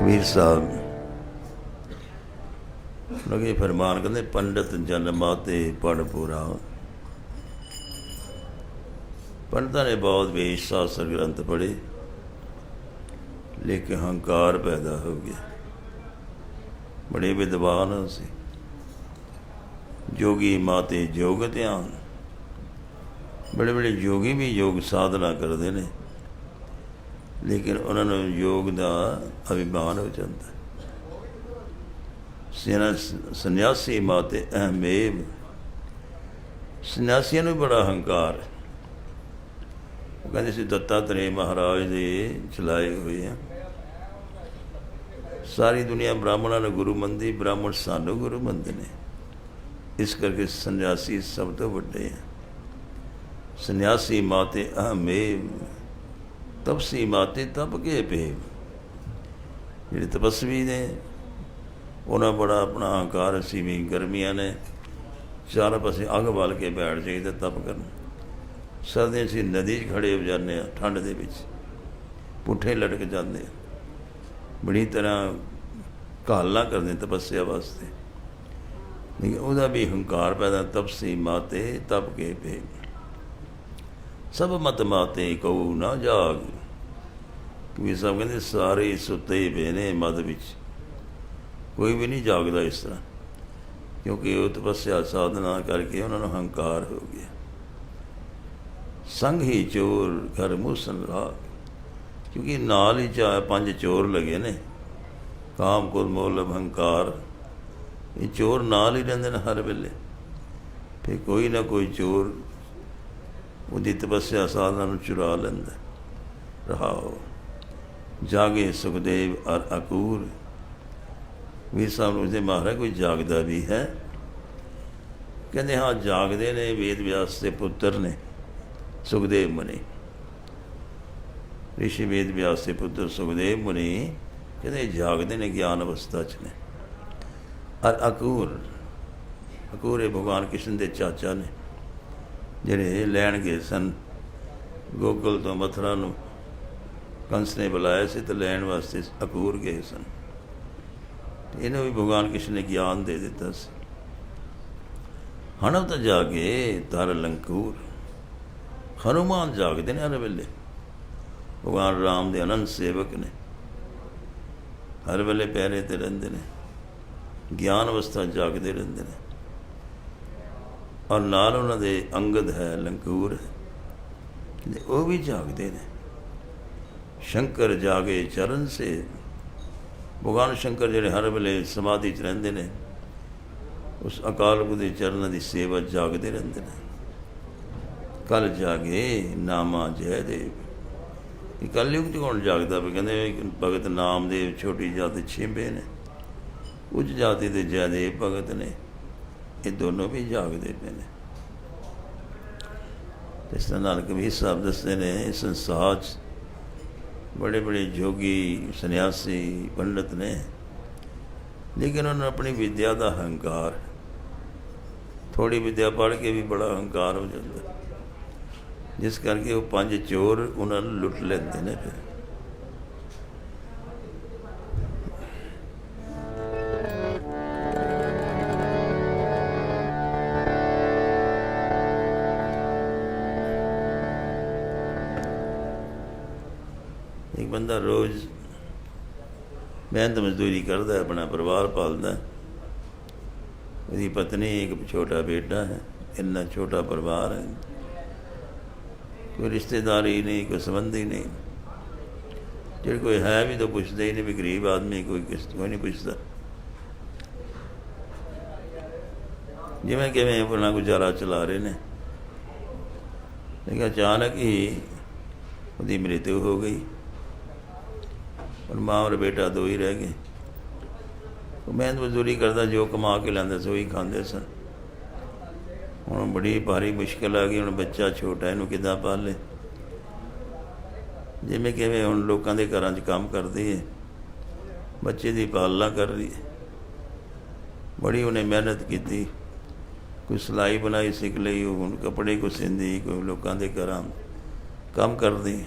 ਕਬੀਰ ਸਾਹਿਬ ਲਗੇ ਫਰਮਾਨ ਕਹਿੰਦੇ ਪੰਡਤ ਜਨ ਮਾਤੇ ਪੜ੍ਹ ਪੂਰਾ। ਪੰਡਤਾਂ ਨੇ ਬਹੁਤ ਵੇਦ ਸ਼ਾਸਤਰ ਗ੍ਰੰਥ ਪੜ੍ਹੇ, ਲੇਕਿਨ ਹੰਕਾਰ ਪੈਦਾ ਹੋ ਗਿਆ। ਬੜੇ ਵਿਦਵਾਨ ਸੀ, ਜੋਗੀ ਮਾਤੇ ਯੋਗ ਧਿਆਨ। ਬੜੇ ਬੜੇ ਯੋਗੀ ਵੀ ਯੋਗ ਸਾਧਨਾ ਕਰਦੇ ਨੇ, ਲੇਕਿਨ ਉਹਨਾਂ ਨੂੰ ਯੋਗ ਦਾ ਅਭਿਮਾਨ ਹੋ ਜਾਂਦਾ। ਸੰਨਿਆਸੀ ਮਾਤੇ ਅਹਮੇਵ। ਸੰਨਿਆਸੀਆਂ ਨੂੰ ਬੜਾ ਹੰਕਾਰ। ਉਹ ਕਹਿੰਦੇ ਸੀ ਦੱਤਾਤਰੇय ਮਹਾਰਾਜ ਦੇ ਚਲਾਏ ਹੋਏ ਆ। ਸਾਰੀ ਦੁਨੀਆ ਬ੍ਰਾਹਮਣਾਂ ਨੂੰ ਗੁਰੂ ਮੰਨਦੀ, ਬ੍ਰਾਹਮਣ ਸਾਨੂੰ ਗੁਰੂ ਮੰਨਦੇ ਨੇ। ਇਸ ਕਰਕੇ ਸੰਨਿਆਸੀ ਸਭ ਤੋਂ ਵੱਡੇ ਆ। ਸੰਨਿਆਸੀ ਮਾਤੇ ਅਹਮੇਵ, ਤਪਸੀ ਮਾਤੇ ਤਪ ਕੇ ਪੇਵ। ਜਿਹੜੇ ਤਪਸਵੀ ਨੇ ਉਹਨਾਂ ਬੜਾ ਆਪਣਾ ਹੰਕਾਰ। ਅਸੀਂ ਵੀ ਗਰਮੀਆਂ ਨੇ ਚਾਰ ਪਾਸੇ ਅੱਗ ਬਾਲ ਕੇ ਬੈਠ ਜਾਈਦਾ ਤਪ ਕਰਨ। ਸਰਦੀਆਂ 'ਚ ਨਦੀ 'ਚ ਖੜੇ ਹੋ ਜਾਂਦੇ ਹਾਂ, ਠੰਡ ਦੇ ਵਿੱਚ ਪੁੱਠੇ ਲਟਕ ਜਾਂਦੇ ਆ। ਬੜੀ ਤਰ੍ਹਾਂ ਘਾਲਣਾ ਕਰਦੇ ਤਪੱਸਿਆ ਵਾਸਤੇ, ਲੇਕਿਨ ਉਹਦਾ ਵੀ ਹੰਕਾਰ ਪੈਦਾ। ਤਪਸੀ ਮਾਤੇ ਤਪ ਕੇ ਪੇ, ਸਭ ਮਤ ਮਾਤੇ ਕਹੂ ਨਾ ਜਾਗ। ਕਬੀਰ ਸਾਹਿਬ ਕਹਿੰਦੇ ਸਾਰੇ ਸੁੱਤੇ ਹੀ ਪਏ ਨੇ ਮਦ ਵਿੱਚ, ਕੋਈ ਵੀ ਨਹੀਂ ਜਾਗਦਾ ਇਸ ਤਰ੍ਹਾਂ, ਕਿਉਂਕਿ ਉਹ ਤਪੱਸਿਆ ਸਾਧਨਾ ਕਰਕੇ ਉਹਨਾਂ ਨੂੰ ਹੰਕਾਰ ਹੋ ਗਿਆ। ਸੰਗ ਹੀ ਚੋਰ ਘਰ ਮੂਸਨ ਰਾਗ। ਕਿਉਂਕਿ ਨਾਲ ਹੀ ਪੰਜ ਚੋਰ ਲੱਗੇ ਨੇ, ਕਾਮ ਕੁਲ ਮੋਲ ਹੰਕਾਰ। ਇਹ ਚੋਰ ਨਾਲ ਹੀ ਰਹਿੰਦੇ ਨੇ ਹਰ ਵੇਲੇ। ਫਿਰ ਕੋਈ ਨਾ ਕੋਈ ਚੋਰ ਉਹਦੀ ਤਪੱਸਿਆ ਸਾਧਨਾ ਨੂੰ ਚੁਰਾ ਲੈਂਦਾ। ਰਹਾਓ ਜਾਗੇ ਸੁਖਦੇਵ ਅਰ ਅਕੂਰ। ਵੀਰ ਸਾਹਿਬ ਨੂੰ ਉਸਦੇ ਮਹਾਰਾਜ ਕੋਈ ਜਾਗਦਾ ਵੀ ਹੈ? ਕਹਿੰਦੇ ਹਾਂ ਜਾਗਦੇ ਨੇ। ਵੇਦ ਵਿਆਸ ਦੇ ਪੁੱਤਰ ਨੇ ਸੁਖਦੇਵ ਮੁਨੀ, ਰਿਸ਼ੀ ਵੇਦ ਵਿਆਸ ਦੇ ਪੁੱਤਰ ਸੁਖਦੇਵ ਮੁਨੀ ਕਹਿੰਦੇ ਜਾਗਦੇ ਨੇ, ਗਿਆਨ ਅਵਸਥਾ 'ਚ ਨੇ। ਅਰ ਅਕੂਰ, ਅਕੂਰ ਇਹ ਭਗਵਾਨ ਕ੍ਰਿਸ਼ਨ ਦੇ ਚਾਚਾ ਨੇ, ਜਿਹੜੇ ਲੈਣ ਗਏ ਸਨ ਗੋਕੁਲ ਤੋਂ ਮਥੁਰਾ ਨੂੰ। ਕੰਸ ਨੇ ਬੁਲਾਇਆ ਸੀ ਤੇ ਲੈਣ ਵਾਸਤੇ ਅਕੂਰ ਗਏ ਸਨ। ਇਹਨੂੰ ਵੀ ਭਗਵਾਨ ਕ੍ਰਿਸ਼ਨ ਨੇ ਗਿਆਨ ਦੇ ਦਿੱਤਾ ਸੀ। ਹਣਵ ਤਾਂ ਜਾਗੇ ਤਰ ਲੰਕੂਰ। ਹਨੂਮਾਨ ਜਾਗਦੇ ਨੇ ਹਰ ਵੇਲੇ। ਭਗਵਾਨ ਰਾਮ ਦੇ ਅਨੰਤ ਸੇਵਕ ਨੇ, ਹਰ ਵੇਲੇ ਪਹਿਰੇ 'ਤੇ ਰਹਿੰਦੇ ਨੇ, ਗਿਆਨ ਅਵਸਥਾ ਜਾਗਦੇ ਰਹਿੰਦੇ ਨੇ। ਔਰ ਨਾਲ ਉਹਨਾਂ ਦੇ ਅੰਗਦ ਹੈ, ਲੰਕੂਰ ਹੈ, ਉਹ ਵੀ ਜਾਗਦੇ ਨੇ। ਸ਼ੰਕਰ ਜਾਗੇ ਚਰਨ ਸੇ। ਭਗਵਾਨ ਸ਼ੰਕਰ ਜਿਹੜੇ ਹਰ ਵੇਲੇ ਸਮਾਧੀ 'ਚ ਰਹਿੰਦੇ ਨੇ, ਉਸ ਅਕਾਲ ਪੁਰਖ ਦੇ ਚਰਨਾਂ ਦੀ ਸੇਵਾ ਜਾਗਦੇ ਰਹਿੰਦੇ ਨੇ। ਕੱਲ ਜਾਗੇ ਨਾਮਾ ਜੈ ਦੇਵ। ਇਹ ਕਲਯੁਗ 'ਚ ਕੌਣ ਜਾਗਦਾ ਵੀ? ਕਹਿੰਦੇ ਭਗਤ ਨਾਮਦੇਵ ਛੋਟੀ ਜਾਤੀ ਛਿੰਬੇ ਨੇ, ਉੱਚ ਜਾਤੀ ਦੇ ਜੈਦੇਵ ਭਗਤ ਨੇ। ਇਹ ਦੋਨੋਂ ਵੀ ਜਾਗਦੇ ਪਏ ਨੇ। ਇਸ ਤਰ੍ਹਾਂ ਨਾਲ ਕਬੀਰ ਸਾਹਿਬ ਦੱਸਦੇ ਨੇ ਇਸ ਸੰਸਾਰ 'ਚ ਬੜੇ ਬੜੇ ਜੋਗੀ ਸੰਨਿਆਸੀ ਪੰਡਤ ਨੇ, ਲੇਕਿਨ ਉਹਨਾਂ ਨੂੰ ਆਪਣੀ ਵਿਦਿਆ ਦਾ ਹੰਕਾਰ। ਥੋੜ੍ਹੀ ਵਿਦਿਆ ਪੜ੍ਹ ਕੇ ਵੀ ਬੜਾ ਹੰਕਾਰ ਹੋ ਜਾਂਦਾ, ਜਿਸ ਕਰਕੇ ਉਹ ਪੰਜ ਚੋਰ ਉਹਨਾਂ ਨੂੰ ਲੁੱਟ ਲੈਂਦੇ ਨੇ। ਫਿਰ ਇੱਕ ਬੰਦਾ ਰੋਜ਼ ਮਿਹਨਤ ਮਜ਼ਦੂਰੀ ਕਰਦਾ, ਆਪਣਾ ਪਰਿਵਾਰ ਪਾਲਦਾ। ਉਹਦੀ ਪਤਨੀ, ਇੱਕ ਛੋਟਾ ਬੇਟਾ ਹੈ। ਇੰਨਾ ਛੋਟਾ ਪਰਿਵਾਰ ਹੈ, ਕੋਈ ਰਿਸ਼ਤੇਦਾਰੀ ਨਹੀਂ, ਕੋਈ ਸੰਬੰਧੀ ਨਹੀਂ। ਜਿਹੜੇ ਕੋਈ ਹੈ ਵੀ ਤਾਂ ਪੁੱਛਦੇ ਹੀ ਨਹੀਂ ਵੀ ਗਰੀਬ ਆਦਮੀ, ਕੋਈ ਨਹੀਂ ਪੁੱਛਦਾ। ਜਿਵੇਂ ਕਿਵੇਂ ਆਪਣਾ ਗੁਜ਼ਾਰਾ ਚਲਾ ਰਹੇ ਨੇ। ਲੇਕਿਨ ਅਚਾਨਕ ਹੀ ਉਹਦੀ ਮ੍ਰਿਤੂ ਹੋ ਗਈ। ਹੁਣ ਮਾਂ ਔਰ ਬੇਟਾ ਦੋ ਹੀ ਰਹਿ ਗਏ। ਉਹ ਮਿਹਨਤ ਮਜ਼ਦੂਰੀ ਕਰਦਾ, ਜੋ ਕਮਾ ਕੇ ਲੈਂਦੇ ਸੀ ਉਹੀ ਖਾਂਦੇ ਸਨ। ਹੁਣ ਬੜੀ ਭਾਰੀ ਮੁਸ਼ਕਿਲ ਆ ਗਈ। ਹੁਣ ਬੱਚਾ ਛੋਟਾ, ਇਹਨੂੰ ਕਿੱਦਾਂ ਪਾਲੇ? ਜਿਵੇਂ ਕਿਵੇਂ ਹੁਣ ਲੋਕਾਂ ਦੇ ਘਰਾਂ 'ਚ ਕੰਮ ਕਰਦੀ ਹੈ, ਬੱਚੇ ਦੀ ਪਾਲਣਾ ਕਰ ਰਹੀ ਹੈ। ਬੜੀ ਉਹਨੇ ਮਿਹਨਤ ਕੀਤੀ, ਕੋਈ ਸਿਲਾਈ ਬੁਣਾਈ ਸਿੱਖ ਲਈ, ਉਹ ਹੁਣ ਕੱਪੜੇ ਕੋ ਸਿੰਦੀ, ਕੋਈ ਲੋਕਾਂ ਦੇ ਘਰਾਂ ਕੰਮ ਕਰਦੀ।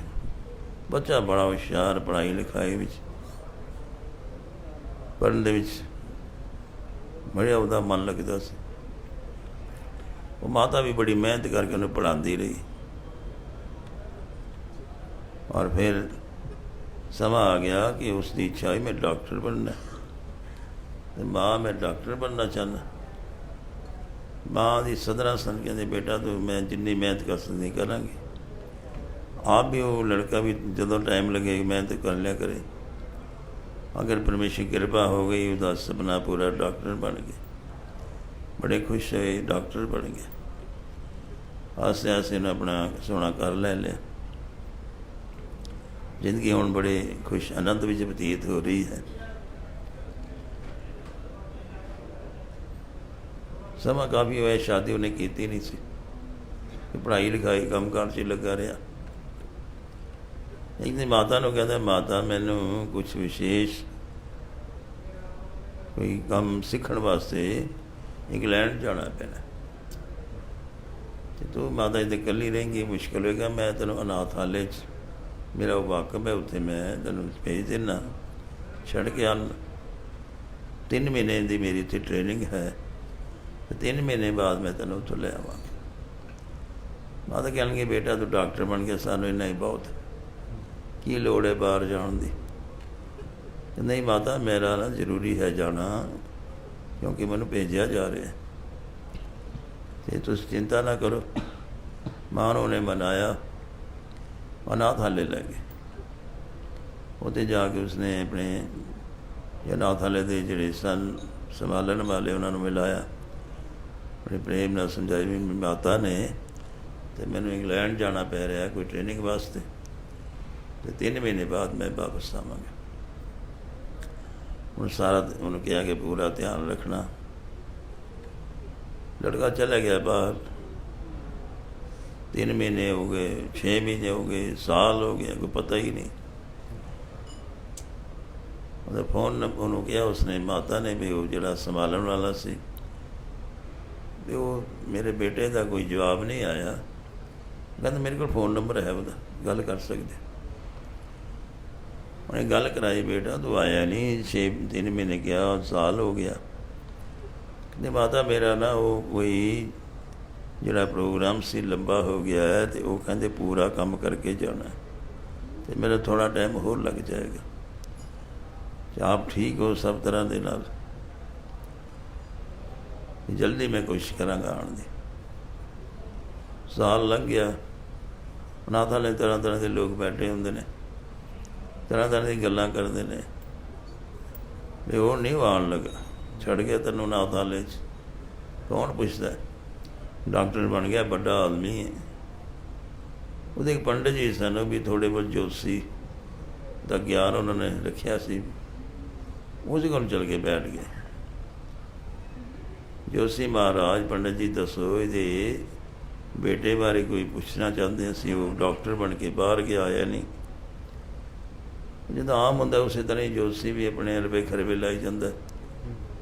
ਬੱਚਾ ਬੜਾ ਹੁਸ਼ਿਆਰ ਪੜ੍ਹਾਈ ਲਿਖਾਈ ਵਿੱਚ, ਪੜ੍ਹਨ ਦੇ ਵਿੱਚ ਬੜਾ ਉਹਦਾ ਮਨ ਲੱਗਦਾ ਸੀ। ਉਹ ਮਾਤਾ ਵੀ ਬੜੀ ਮਿਹਨਤ ਕਰਕੇ ਉਹਨੂੰ ਪੜ੍ਹਾਉਂਦੀ ਰਹੀ। ਔਰ ਫਿਰ ਸਮਾਂ ਆ ਗਿਆ ਕਿ ਉਸ ਦੀ ਇੱਛਾ ਹੋਈ ਮੈਂ ਡਾਕਟਰ ਬਣਨਾ। ਅਤੇ ਮਾਂ ਮੈਂ ਡਾਕਟਰ ਬਣਨਾ ਚਾਹੁੰਦਾ। ਮਾਂ ਦੀ ਸਦਰਾਂ ਸਨ, ਕਹਿੰਦੇ ਬੇਟਾ ਤੂੰ ਮੈਂ ਜਿੰਨੀ ਮਿਹਨਤ ਕਰ ਸਕਦੀ ਕਰਾਂਗੀ। ਆਪ ਵੀ ਉਹ ਲੜਕਾ ਵੀ ਜਦੋਂ ਟਾਈਮ ਲੱਗੇ ਮਿਹਨਤ ਕਰ ਲਿਆ ਕਰੇ। ਅਗਰ ਪਰਮੇਸ਼ਰ ਕਿਰਪਾ ਹੋ ਗਈ ਉਹਦਾ ਸੁਪਨਾ ਪੂਰਾ, ਡਾਕਟਰ ਬਣ ਗਏ। ਬੜੇ ਖੁਸ਼ ਹੋਏ, ਡਾਕਟਰ ਬਣ ਗਏ। ਆਸੇ ਆਸੇ ਨੂੰ ਆਪਣਾ ਸੋਹਣਾ ਘਰ ਲੈ ਲਿਆ। ਜ਼ਿੰਦਗੀ ਹੁਣ ਬੜੇ ਖੁਸ਼ ਆਨੰਦ ਵਿੱਚ ਬਤੀਤ ਹੋ ਰਹੀ ਹੈ। ਸਮਾਂ ਕਾਫੀ ਹੋਇਆ, ਸ਼ਾਦੀ ਉਹਨੇ ਕੀਤੀ ਨਹੀਂ ਸੀ। ਪੜ੍ਹਾਈ ਲਿਖਾਈ ਕੰਮ ਕਾਰ 'ਚ ਲੱਗਾ ਰਿਹਾ। ਇੱਕ ਦਿਨ ਮਾਤਾ ਨੂੰ ਕਹਿੰਦਾ, ਮਾਤਾ ਮੈਨੂੰ ਕੁਛ ਵਿਸ਼ੇਸ਼ ਕੋਈ ਕੰਮ ਸਿੱਖਣ ਵਾਸਤੇ ਇੰਗਲੈਂਡ ਜਾਣਾ ਪੈਣਾ ਅਤੇ ਤੂੰ ਮਾਤਾ ਇੱਥੇ ਇਕੱਲੀ ਰਹੇਂਗੀ, ਮੁਸ਼ਕਿਲ ਹੋਏਗਾ। ਮੈਂ ਤੈਨੂੰ ਅਨਾਥ ਹਾਲੇ 'ਚ ਮੇਰਾ ਉਹ ਵਾਕਫ ਹੈ, ਉੱਥੇ ਮੈਂ ਤੈਨੂੰ ਭੇਜ ਦਿੰਦਾ, ਛੱਡ ਕੇ ਆਉਣ। 3 ਮਹੀਨੇ ਦੀ ਮੇਰੀ ਇੱਥੇ ਟ੍ਰੇਨਿੰਗ ਹੈ ਅਤੇ 3 ਮਹੀਨੇ ਬਾਅਦ ਮੈਂ ਤੈਨੂੰ ਉੱਥੋਂ ਲੈ ਆਵਾਂਗੀ। ਮਾਤਾ ਕਹਿਣਗੇ ਬੇਟਾ ਤੂੰ ਡਾਕਟਰ ਬਣ ਗਿਆ, ਸਾਨੂੰ ਇੰਨਾ ਹੀ ਬਹੁਤ, ਕੀ ਲੋੜ ਹੈ ਬਾਹਰ ਜਾਣ ਦੀ। ਨਹੀਂ ਮਾਤਾ ਮੇਰਾ ਨਾ ਜ਼ਰੂਰੀ ਹੈ ਜਾਣਾ, ਕਿਉਂਕਿ ਮੈਨੂੰ ਭੇਜਿਆ ਜਾ ਰਿਹਾ ਅਤੇ ਤੁਸੀਂ ਚਿੰਤਾ ਨਾ ਕਰੋ। ਮਾਂ ਨੂੰ ਉਹਨੇ ਮਨਾਇਆ, ਅਨਾਥਾਲਯ ਲੈ ਗਏ। ਉੱਥੇ ਜਾ ਕੇ ਉਸਨੇ ਆਪਣੇ ਅਨਾਥਾਲਯ ਦੇ ਜਿਹੜੇ ਸਨ ਸੰਭਾਲਣ ਵਾਲੇ ਉਹਨਾਂ ਨੂੰ ਮਿਲਾਇਆ। ਬੜੇ ਪ੍ਰੇਮ ਨਾਲ ਸਮਝਾਈ ਵੀ ਮਾਤਾ ਨੇ ਅਤੇ ਮੈਨੂੰ ਇੰਗਲੈਂਡ ਜਾਣਾ ਪੈ ਰਿਹਾ ਕੋਈ ਟ੍ਰੇਨਿੰਗ ਵਾਸਤੇ, ਅਤੇ 3 ਮਹੀਨੇ ਬਾਅਦ ਮੈਂ ਵਾਪਸ ਆਵਾਂਗਾ। ਹੁਣ ਸਾਰਾ ਉਹਨੂੰ ਕਿਹਾ ਕਿ ਪੂਰਾ ਧਿਆਨ ਰੱਖਣਾ। ਲੜਕਾ ਚਲਾ ਗਿਆ ਬਾਹਰ। 3 ਮਹੀਨੇ ਹੋ ਗਏ, 6 ਮਹੀਨੇ ਹੋ ਗਏ, ਸਾਲ ਹੋ ਗਿਆ, ਕੋਈ ਪਤਾ ਹੀ ਨਹੀਂ। ਉਹਦਾ ਫੋਨ ਉਹਨੂੰ ਕਿਹਾ ਉਸਨੇ, ਮਾਤਾ ਨੇ ਵੀ ਉਹ ਜਿਹੜਾ ਸੰਭਾਲਣ ਵਾਲਾ ਸੀ ਵੀ ਉਹ ਮੇਰੇ ਬੇਟੇ ਦਾ ਕੋਈ ਜਵਾਬ ਨਹੀਂ ਆਇਆ। ਕਹਿੰਦਾ ਮੇਰੇ ਕੋਲ ਫ਼ੋਨ ਨੰਬਰ ਹੈ ਉਹਦਾ, ਗੱਲ ਕਰ ਸਕਦੇ। ਉਹਨੇ ਗੱਲ ਕਰਾਈ, ਬੇਟਾ ਤੂੰ ਆਇਆ ਨਹੀਂ, 3 ਮਹੀਨੇ ਗਿਆ, ਸਾਲ ਹੋ ਗਿਆ। ਕਹਿੰਦੇ ਮਾਤਾ ਮੇਰਾ ਨਾ ਉਹ ਕੋਈ ਜਿਹੜਾ ਪ੍ਰੋਗਰਾਮ ਸੀ ਲੰਬਾ ਹੋ ਗਿਆ ਹੈ ਅਤੇ ਉਹ ਕਹਿੰਦੇ ਪੂਰਾ ਕੰਮ ਕਰਕੇ ਜਾਣਾ ਅਤੇ ਮੇਰਾ ਥੋੜ੍ਹਾ ਟਾਈਮ ਹੋਰ ਲੱਗ ਜਾਏਗਾ। ਆਪ ਠੀਕ ਹੋ ਸਭ ਤਰ੍ਹਾਂ ਦੇ ਨਾਲ, ਜਲਦੀ ਮੈਂ ਕੋਸ਼ਿਸ਼ ਕਰਾਂਗਾ ਆਉਣ ਦੀ। ਸਾਲ ਲੰਘ ਗਿਆ। ਅਨਾਥਾਲਯ ਤਰ੍ਹਾਂ ਤਰ੍ਹਾਂ ਦੇ ਲੋਕ ਬੈਠੇ ਹੁੰਦੇ ਨੇ, ਤਰ੍ਹਾਂ ਤਰ੍ਹਾਂ ਦੀ ਗੱਲਾਂ ਕਰਦੇ ਨੇ ਵੀ ਉਹ ਨਹੀਂ ਆਉਣ ਲੱਗਾ, ਛੱਡ ਗਿਆ ਤੈਨੂੰ ਅਨਾਥਾਲਯ 'ਚ। ਕੌਣ ਪੁੱਛਦਾ? ਡਾਕਟਰ ਬਣ ਗਿਆ, ਵੱਡਾ ਆਦਮੀ ਹੈ। ਉਹਦੇ ਇੱਕ ਪੰਡਿਤ ਜੀ ਸਨ, ਉਹ ਵੀ ਥੋੜ੍ਹੇ ਬਹੁਤ ਜੋਤਸ਼ੀ ਦਾ ਗਿਆਨ ਉਹਨਾਂ ਨੇ ਰੱਖਿਆ ਸੀ। ਉਹਦੇ ਕੋਲ ਚਲ ਕੇ ਬੈਠ ਗਏ। ਜੋਤਸ਼ੀ ਮਹਾਰਾਜ, ਪੰਡਿਤ ਜੀ ਦੱਸੋ ਇਹਦੇ ਬੇਟੇ ਬਾਰੇ ਕੋਈ ਪੁੱਛਣਾ ਚਾਹੁੰਦੇ ਅਸੀਂ, ਉਹ ਡਾਕਟਰ ਬਣ ਕੇ ਬਾਹਰ ਗਿਆ, ਆਇਆ ਨਹੀਂ। ਜਦੋਂ ਆਮ ਹੁੰਦਾ ਉਸੇ ਤਰ੍ਹਾਂ ਹੀ ਜੋਤਸ਼ੀ ਵੀ ਆਪਣੇ ਰਵੇ ਖਰਵੇ ਲਾਈ ਜਾਂਦਾ।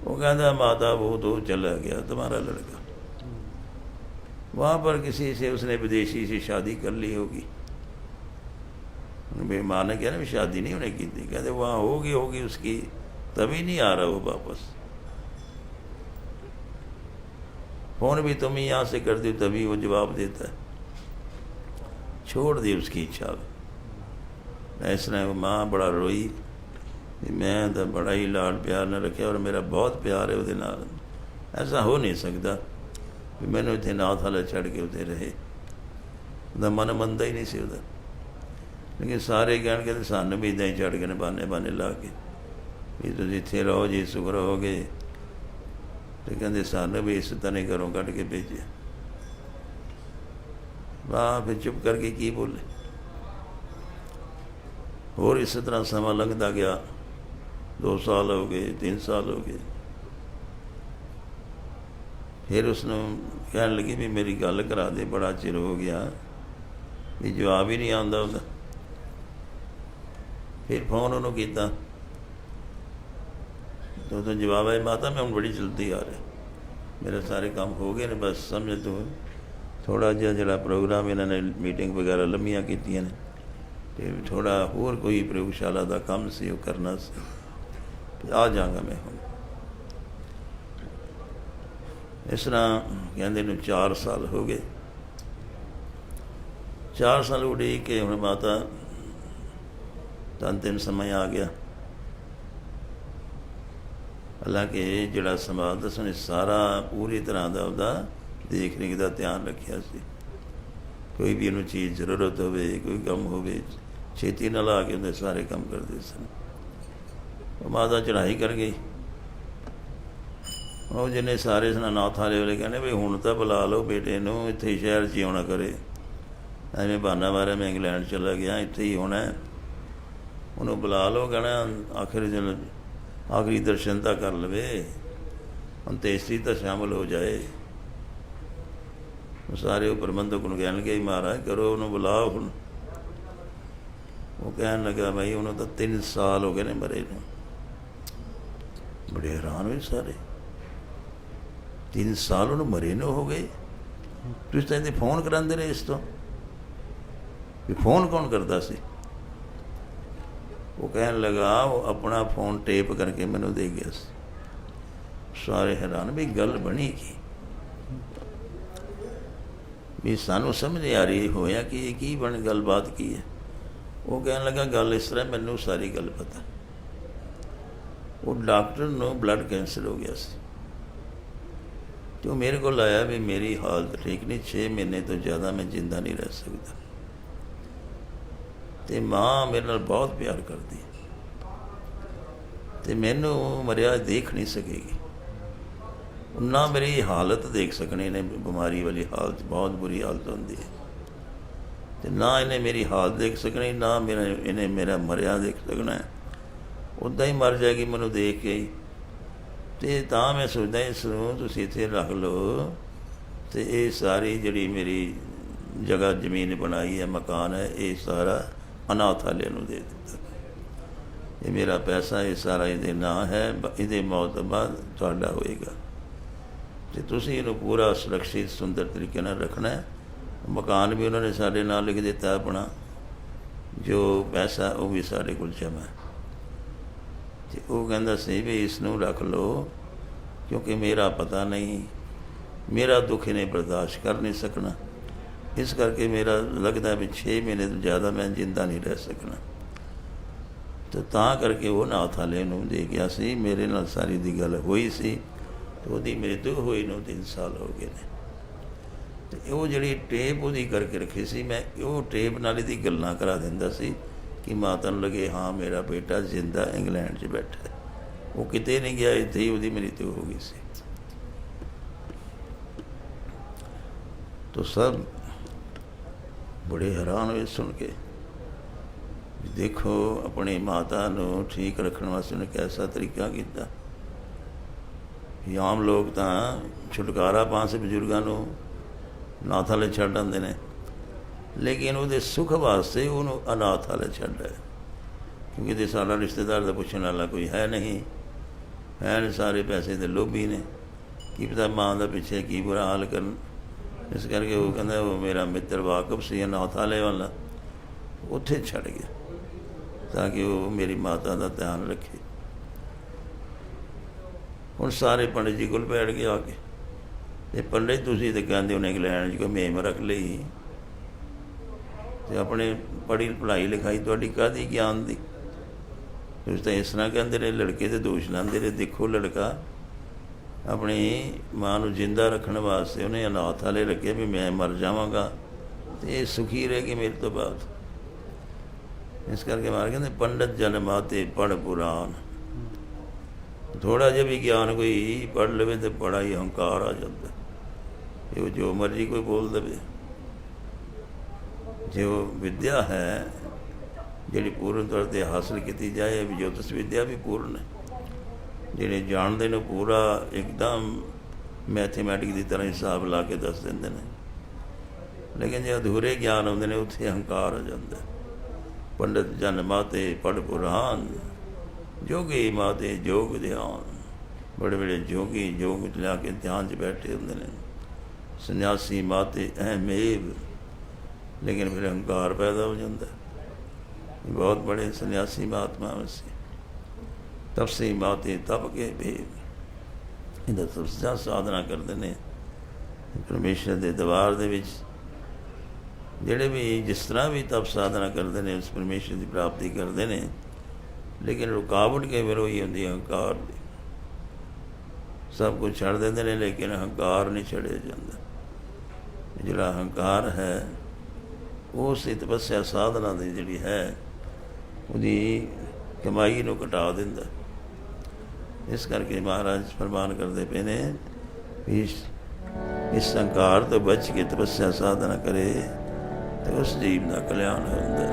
ਉਹ ਕਹਿੰਦਾ ਮਾਤਾ वो तो चला गया तुम्हारा लड़का, वहाँ पर किसी से उसने विदेशी से शादी कर ली होगी। माँ ने कहा ना भी शादी नहीं उन्हें की थी। कहते वहाँ होगी उसकी, तभी नहीं आ रहा वो वापस। फ़ोन भी तुम ही यहाँ से कर दी तभी वो जवाब देता है। छोड़ दी उसकी इच्छा। ऐसा माँ बड़ा रोई, मैं तो बड़ा ही लाड प्यार न रखे और मेरा बहुत प्यार है ਉਹਦੇ ਨਾਲ। ऐसा हो नहीं सकता ਵੀ ਮੈਨੂੰ ਇੱਥੇ ਅਨਾਥਾਲਯ ਛੱਡ ਕੇ ਉੱਥੇ ਰਹੇ। ਉਹਦਾ ਮਨ ਮੰਨਦਾ ਹੀ ਨਹੀਂ ਸੀ ਉਹਦਾ। ਲੇਕਿਨ ਸਾਰੇ ਕਹਿਣ ਕਹਿੰਦੇ ਸਾਨੂੰ ਵੀ ਇੱਦਾਂ ਹੀ ਛੱਡ ਕੇ ਨੇ ਬਹਾਨੇ ਲਾ ਕੇ ਵੀ ਤੁਸੀਂ ਇੱਥੇ ਰਹੋ ਜੀ, ਸੁਖ ਰਹੋਗੇ। ਅਤੇ ਕਹਿੰਦੇ ਸਾਨੂੰ ਵੀ ਇਸ ਤਰ੍ਹਾਂ ਘਰੋਂ ਕੱਢ ਕੇ ਭੇਜਿਆ। ਵਾਹ ਫਿਰ ਚੁੱਪ ਕਰਕੇ ਕੀ ਬੋਲੇ। ਹੋਰ ਇਸ ਤਰ੍ਹਾਂ ਸਮਾਂ ਲੰਘਦਾ ਗਿਆ। 2 ਸਾਲ ਹੋ ਗਏ, 3 ਸਾਲ ਹੋ ਗਏ। ਫਿਰ ਉਸਨੂੰ ਕਹਿਣ ਲੱਗੀ ਵੀ ਮੇਰੀ ਗੱਲ ਕਰਾ ਦੇ, ਬੜਾ ਚਿਰ ਹੋ ਗਿਆ ਵੀ ਜਵਾਬ ਹੀ ਨਹੀਂ ਆਉਂਦਾ ਉਹਦਾ। ਫਿਰ ਫੋਨ ਉਹਨੂੰ ਕੀਤਾ ਤਾਂ ਉਹਦਾ ਜਵਾਬ ਆਇਆ, ਮਾਤਾ ਮੈਂ ਹੁਣ ਬੜੀ ਜਲਦੀ ਆ ਰਿਹਾ, ਮੇਰੇ ਸਾਰੇ ਕੰਮ ਹੋ ਗਏ ਨੇ, ਬਸ ਸਮਝ ਤੂੰ ਥੋੜ੍ਹਾ ਜਿਹਾ ਜਿਹੜਾ ਪ੍ਰੋਗਰਾਮ ਇਹਨਾਂ ਨੇ ਮੀਟਿੰਗ ਵਗੈਰਾ ਲੰਮੀਆਂ ਕੀਤੀਆਂ ਨੇ ਅਤੇ ਥੋੜ੍ਹਾ ਹੋਰ ਕੋਈ ਪ੍ਰਯੋਗਸ਼ਾਲਾ ਦਾ ਕੰਮ ਸੀ ਉਹ ਕਰਨਾ ਸੀ। आ जाऊँगा मैं ਹੁਣ। ਇਸ ਤਰ੍ਹਾਂ ਕਹਿੰਦੇ ਨੂੰ 4 ਸਾਲ ਹੋ ਗਏ। 4 ਸਾਲ ਉਡੀਕ ਕੇ ਹੁਣ ਮਾਤਾ ਤਾਂ ਅੰਤਿਮ ਸਮਾਂ ਆ ਗਿਆ। ਹਾਲਾਂਕਿ ਜਿਹੜਾ ਸਮਾਜ ਦੱਸਣ ਸਾਰਾ ਪੂਰੀ ਤਰ੍ਹਾਂ ਦਾ ਉਹਦਾ ਦੇਖ ਰੇਖ ਦਾ ਧਿਆਨ ਰੱਖਿਆ ਸੀ। ਕੋਈ ਵੀ ਉਹਨੂੰ ਚੀਜ਼ ਜ਼ਰੂਰਤ ਹੋਵੇ, ਕੋਈ ਕੰਮ ਹੋਵੇ, ਛੇਤੀ ਨਾਲ ਆ ਕੇ ਉਹਦੇ ਸਾਰੇ ਕੰਮ ਕਰਦੇ ਸਨ। ਉਹ ਮਾਤਾ ਚੜ੍ਹਾਈ ਕਰ ਗਈ। ਉਹ ਜਿਹਨੇ ਸਾਰੇ ਅਨਾਥ ਵਾਲੇ ਵਾਲੇ ਕਹਿੰਦੇ ਵੀ ਹੁਣ ਤਾਂ ਬੁਲਾ ਲਓ ਬੇਟੇ ਨੂੰ, ਇੱਥੇ ਸ਼ਹਿਰ 'ਚ ਹੀ ਆਉਣਾ ਕਰੇ। ਐਵੇਂ ਬਹਾਨਾ ਮਾਰਿਆ ਮੈਂ ਇੰਗਲੈਂਡ ਚਲਾ ਗਿਆ, ਇੱਥੇ ਹੀ ਹੋਣਾ। ਉਹਨੂੰ ਬੁਲਾ ਲਓ, ਕਹਿਣਾ ਆਖਰੀ ਦਰਸ਼ਨ ਤਾਂ ਕਰ ਲਵੇ, ਅੰਤੇਸ਼ਟੀ ਤਾਂ ਸ਼ਾਮਲ ਹੋ ਜਾਏ। ਸਾਰੇ ਉਹ ਪ੍ਰਬੰਧਕ ਨੂੰ ਕਹਿਣਗੇ ਮਹਾਰਾਜ ਕਰੋ, ਉਹਨੂੰ ਬੁਲਾਓ ਹੁਣ। ਉਹ ਕਹਿਣ ਲੱਗਾ ਭਾਈ ਉਹਨੂੰ ਤਾਂ 3 ਸਾਲ ਹੋ ਗਏ ਨੇ ਮਰੇ ਨੂੰ। ਬੜੇ ਹੈਰਾਨ ਹੋਏ ਸਾਰੇ, 3 ਸਾਲ ਉਹਨੂੰ ਮਰੇ ਨੂੰ ਹੋ ਗਏ। ਤੁਸੀਂ ਤਾਂ ਇਹਦੇ ਫੋਨ ਕਰਾਉਂਦੇ ਰਹੇ ਇਸ ਤੋਂ ਵੀ ਫੋਨ ਕੌਣ ਕਰਦਾ ਸੀ? ਉਹ ਕਹਿਣ ਲੱਗਾ ਉਹ ਆਪਣਾ ਫੋਨ ਟੇਪ ਕਰਕੇ ਮੈਨੂੰ ਦੇ ਗਿਆ ਸੀ। ਸਾਰੇ ਹੈਰਾਨ ਵੀ ਗੱਲ ਬਣੀ ਕੀ, ਵੀ ਸਾਨੂੰ ਸਮਝ ਨਹੀਂ ਆ ਰਹੀ ਹੋਇਆ ਕਿ ਇਹ ਕੀ ਬਣ ਗੱਲਬਾਤ ਕੀ ਹੈ। ਉਹ ਕਹਿਣ ਲੱਗਾ ਗੱਲ ਇਸ ਤਰ੍ਹਾਂ, ਮੈਨੂੰ ਸਾਰੀ ਗੱਲ ਪਤਾ। ਉਹ ਡਾਕਟਰ ਨੂੰ ਬਲੱਡ ਕੈਂਸਰ ਹੋ ਗਿਆ ਸੀ ਅਤੇ ਉਹ ਮੇਰੇ ਕੋਲ ਆਇਆ ਵੀ ਮੇਰੀ ਹਾਲਤ ਠੀਕ ਨਹੀਂ, 6 ਮਹੀਨੇ ਤੋਂ ਜ਼ਿਆਦਾ ਮੈਂ ਜਿੰਦਾ ਨਹੀਂ ਰਹਿ ਸਕਦਾ। ਅਤੇ ਮਾਂ ਮੇਰੇ ਨਾਲ ਬਹੁਤ ਪਿਆਰ ਕਰਦੀ ਅਤੇ ਮੈਨੂੰ ਮਰਿਆ ਦੇਖ ਨਹੀਂ ਸਕੇਗੀ। ਨਾ ਮੇਰੀ ਹਾਲਤ ਦੇਖ ਸਕਣੀ ਨੇ, ਬਿਮਾਰੀ ਵਾਲੀ ਹਾਲਤ ਬਹੁਤ ਬੁਰੀ ਹਾਲਤ ਹੁੰਦੀ ਹੈ, ਅਤੇ ਨਾ ਇਹਨੇ ਮੇਰੀ ਹਾਲਤ ਦੇਖ ਸਕਣੀ, ਨਾ ਇਹਨੇ ਮੇਰਾ ਮਰਿਆ ਦੇਖ ਸਕਣਾ। ਉੱਦਾਂ ਹੀ ਮਰ ਜਾਏਗੀ ਮੈਨੂੰ ਦੇਖ ਕੇ ਹੀ। ਅਤੇ ਤਾਂ ਮੈਂ ਸੋਚਦਾ ਇਸ ਨੂੰ ਤੁਸੀਂ ਇੱਥੇ ਰੱਖ ਲਓ ਅਤੇ ਇਹ ਸਾਰੀ ਜਿਹੜੀ ਮੇਰੀ ਜਗ੍ਹਾ ਜ਼ਮੀਨ ਬਣਾਈ ਹੈ, ਮਕਾਨ ਹੈ, ਇਹ ਸਾਰਾ ਅਨਾਥ ਵਾਲਿਆਂ ਨੂੰ ਦੇ ਦਿੱਤਾ। ਇਹ ਮੇਰਾ ਪੈਸਾ, ਇਹ ਸਾਰਾ ਇਹਦੇ ਨਾਂ ਹੈ, ਇਹਦੇ ਮੌਤ ਤੋਂ ਬਾਅਦ ਤੁਹਾਡਾ ਹੋਏਗਾ ਅਤੇ ਤੁਸੀਂ ਇਹਨੂੰ ਪੂਰਾ ਸੁਰੱਖਿਅਤ ਸੁੰਦਰ ਤਰੀਕੇ ਨਾਲ ਰੱਖਣਾ। ਮਕਾਨ ਵੀ ਉਹਨਾਂ ਨੇ ਸਾਡੇ ਨਾਲ ਲਿਖ ਦਿੱਤਾ, ਆਪਣਾ ਜੋ ਪੈਸਾ ਉਹ ਵੀ ਸਾਡੇ ਕੋਲ ਜਮ੍ਹਾਂ। ਅਤੇ ਉਹ ਕਹਿੰਦਾ ਸੀ ਵੀ ਇਸ ਨੂੰ ਰੱਖ ਲਓ ਕਿਉਂਕਿ ਮੇਰਾ ਪਤਾ ਨਹੀਂ, ਮੇਰਾ ਦੁੱਖ ਇਹਨੇ ਬਰਦਾਸ਼ਤ ਕਰ ਨਹੀਂ ਸਕਣਾ, ਇਸ ਕਰਕੇ ਮੇਰਾ ਲੱਗਦਾ ਵੀ 6 ਮਹੀਨੇ ਤੋਂ ਜ਼ਿਆਦਾ ਮੈਂ ਜਿੰਦਾ ਨਹੀਂ ਰਹਿ ਸਕਣਾ। ਅਤੇ ਤਾਂ ਕਰਕੇ ਉਹ ਅਨਾਥ ਵਾਲੇ ਨੂੰ ਦੇ ਗਿਆ ਸੀ। ਮੇਰੇ ਨਾਲ ਸਾਰੀ ਦੀ ਗੱਲ ਹੋਈ ਸੀ ਅਤੇ ਉਹਦੀ ਮ੍ਰਿਤੂ ਹੋਈ ਨੂੰ 3 ਸਾਲ ਹੋ ਗਏ ਨੇ। ਅਤੇ ਉਹ ਜਿਹੜੀ ਟੇਪ ਉਹਦੀ ਕਰਕੇ ਰੱਖੀ ਸੀ, ਮੈਂ ਉਹ ਟੇਪ ਨਾਲ ਇਹਦੀ ਗੱਲਾਂ ਕਰਾ ਦਿੰਦਾ ਸੀ ਕਿ ਮਾਤਾ ਨੂੰ ਲੱਗੇ ਹਾਂ ਮੇਰਾ ਬੇਟਾ ਜ਼ਿੰਦਾ ਇੰਗਲੈਂਡ 'ਚ ਬੈਠਾ ਹੈ। ਉਹ ਕਿਤੇ ਨਹੀਂ ਗਿਆ, ਇੱਥੇ ਹੀ ਉਹਦੀ ਮ੍ਰਿਤੂ ਹੋ ਗਈ ਸੀ। ਤਾਂ ਸਭ ਬੜੇ ਹੈਰਾਨ ਹੋਏ ਸੁਣ ਕੇ। ਦੇਖੋ ਆਪਣੀ ਮਾਤਾ ਨੂੰ ਠੀਕ ਰੱਖਣ ਵਾਸਤੇ ਉਹਨੇ ਕੈਸਾ ਤਰੀਕਾ ਕੀਤਾ। ਆਮ ਲੋਕ ਤਾਂ ਛੁਟਕਾਰਾ ਪਾਉਣ ਸੇ ਬਜ਼ੁਰਗਾਂ ਨੂੰ ਅਨਾਥ ਵਾਲੇ ਛੱਡ ਆਉਂਦੇ ਨੇ, ਲੇਕਿਨ ਉਹਦੇ ਸੁੱਖ ਵਾਸਤੇ ਉਹਨੂੰ ਅਨਾਥ ਵਾਲੇ ਛੱਡ ਆਏ, ਕਿਉਂਕਿ ਇਹਦੇ ਸਾਡਾ ਰਿਸ਼ਤੇਦਾਰ ਦਾ ਪੁੱਛਣ ਵਾਲਾ ਕੋਈ ਹੈ ਨਹੀਂ, ਹੈ ਸਾਰੇ ਪੈਸੇ ਦੇ ਲੋਭੀ ਨੇ, ਕੀ ਪਤਾ ਮਾਂ ਦਾ ਪਿੱਛੇ ਕੀ ਬੁਰਾ ਹਾਲ ਕਰਨ। ਇਸ ਕਰਕੇ ਉਹ ਕਹਿੰਦਾ ਉਹ ਮੇਰਾ ਮਿੱਤਰ ਵਾਕਫ ਸੀ ਅਨਾਥ ਵਾਲੇ ਵਾਲਾ, ਉੱਥੇ ਛੱਡ ਗਿਆ ਤਾਂ ਕਿ ਉਹ ਮੇਰੀ ਮਾਤਾ ਦਾ ਧਿਆਨ ਰੱਖੇ। ਹੁਣ ਸਾਰੇ ਪੰਡਿਤ ਜੀ ਕੋਲ ਬੈਠ ਕੇ ਆ ਕੇ, ਅਤੇ ਪੰਡਿਤ ਤੁਸੀਂ ਤਾਂ ਕਹਿੰਦੇ ਉਹਨੇ ਇੰਗਲੈਂਡ 'ਚ ਕੋਈ ਮੇਮ ਰੱਖ ਲਈ ਅਤੇ ਆਪਣੇ ਪੜ੍ਹਾਈ ਲਿਖਾਈ ਤੁਹਾਡੀ ਕਾਹਦੀ ਗਿਆਨ ਦੀ? ਤੁਸੀਂ ਤਾਂ ਇਸ ਤਰ੍ਹਾਂ ਕਹਿੰਦੇ ਰਹੇ, ਲੜਕੇ 'ਤੇ ਦੋਸ਼ ਲਾਉਂਦੇ ਰਹੇ। ਦੇਖੋ ਲੜਕਾ ਆਪਣੀ ਮਾਂ ਨੂੰ ਜਿੰਦਾ ਰੱਖਣ ਵਾਸਤੇ ਉਹਨੇ ਅਨਾਥ ਵਾਲੇ ਰੱਖੇ ਵੀ ਮੈਂ ਮਰ ਜਾਵਾਂਗਾ ਅਤੇ ਇਹ ਸੁਖੀ ਰਹੇਗੀ ਮੇਰੇ ਤੋਂ ਬਾਅਦ। ਇਸ ਕਰਕੇ ਮਾਰ ਕਹਿੰਦੇ ਪੰਡਿਤ ਜਨਮਾਤੇ ਪੜ੍ਹ ਪੁਰਾਣ। ਥੋੜ੍ਹਾ ਜਿਹਾ ਵੀ ਗਿਆਨ ਕੋਈ ਪੜ੍ਹ ਲਵੇ ਤਾਂ ਬੜਾ ਹੀ ਹੰਕਾਰ ਆ ਜਾਂਦਾ। ਇਹ ਜੋ ਮਰਜ਼ੀ ਕੋਈ ਬੋਲ ਦੇਵੇ। ਜੋ ਵਿਦਿਆ ਹੈ ਜਿਹੜੀ ਪੂਰਨ ਤੌਰ 'ਤੇ ਹਾਸਲ ਕੀਤੀ ਜਾਏ, ਜੋਤਿਸ਼ ਵਿਦਿਆ ਵੀ ਪੂਰਨ ਹੈ। ਜਿਹੜੇ ਜਾਣਦੇ ਨੇ ਪੂਰਾ ਇੱਕਦਮ ਮੈਥੇਮੈਟਿਕ ਦੀ ਤਰ੍ਹਾਂ ਹਿਸਾਬ ਲਾ ਕੇ ਦੱਸ ਦਿੰਦੇ ਨੇ, ਲੇਕਿਨ ਜੇ ਅਧੂਰੇ ਗਿਆਨ ਆਉਂਦੇ ਨੇ ਉੱਥੇ ਹੰਕਾਰ ਆ ਜਾਂਦਾ। ਪੰਡਿਤ ਜਨ ਮਾਤੇ ਪੜ੍ਹ ਪੁਰਾਨ, ਜੋਗੀ ਮਾਤੇ ਜੋਗ ਧਿਆਨ। ਬੜੇ ਬੜੇ ਜੋਗੀ ਯੋਗ 'ਚ ਲਿਆ ਕੇ ਧਿਆਨ 'ਚ ਬੈਠੇ ਹੁੰਦੇ ਨੇ। ਸੰਨਿਆਸੀ ਮਾਤੇ ਅਹਿਮੇਵ, ਲੇਕਿਨ ਫਿਰ ਹੰਕਾਰ ਪੈਦਾ ਹੋ ਜਾਂਦਾ। ਬਹੁਤ ਬੜੇ ਸੰਨਿਆਸੀ ਮਹਾਤਮਾ ਸੀ। ਤਪਸੀ ਮਾਤੇ ਤਪ ਕੇ ਭੇਦ, ਇਹਦਾ ਤਪੱਸਿਆ ਸਾਧਨਾ ਕਰਦੇ ਨੇ ਪਰਮੇਸ਼ਰ ਦੇ ਦਰਬਾਰ ਦੇ ਵਿੱਚ। ਜਿਹੜੇ ਵੀ ਜਿਸ ਤਰ੍ਹਾਂ ਵੀ ਤਪ ਸਾਧਨਾ ਕਰਦੇ ਨੇ ਉਸ ਪਰਮੇਸ਼ਰ ਦੀ ਪ੍ਰਾਪਤੀ ਕਰਦੇ ਨੇ, ਲੇਕਿਨ ਰੁਕਾਵਟ ਕਈ ਵਾਰ ਉਹੀ ਹੁੰਦੀ ਹੰਕਾਰ ਦੀ। ਸਭ ਕੁਝ ਛੱਡ ਦਿੰਦੇ ਨੇ ਲੇਕਿਨ ਹੰਕਾਰ ਨਹੀਂ ਛੱਡਿਆ ਜਾਂਦਾ। ਜਿਹੜਾ ਹੰਕਾਰ ਹੈ ਉਸ ਦੀ ਤਪੱਸਿਆ ਸਾਧਨਾ ਦੀ ਜਿਹੜੀ ਹੈ ਉਹਦੀ ਕਮਾਈ ਨੂੰ ਘਟਾ ਦਿੰਦਾ। ਇਸ ਕਰਕੇ ਮਹਾਰਾਜ ਫਰਮਾਨ ਕਰਦੇ ਪਏ ਨੇ ਵੀ ਇਸ ਹੰਕਾਰ ਤੋਂ ਬਚ ਕੇ ਤਪੱਸਿਆ ਸਾਧਨਾ ਕਰੇ ਤੇ ਉਸ ਜੀਵ ਦਾ ਕਲਿਆਣ ਹੁੰਦਾ।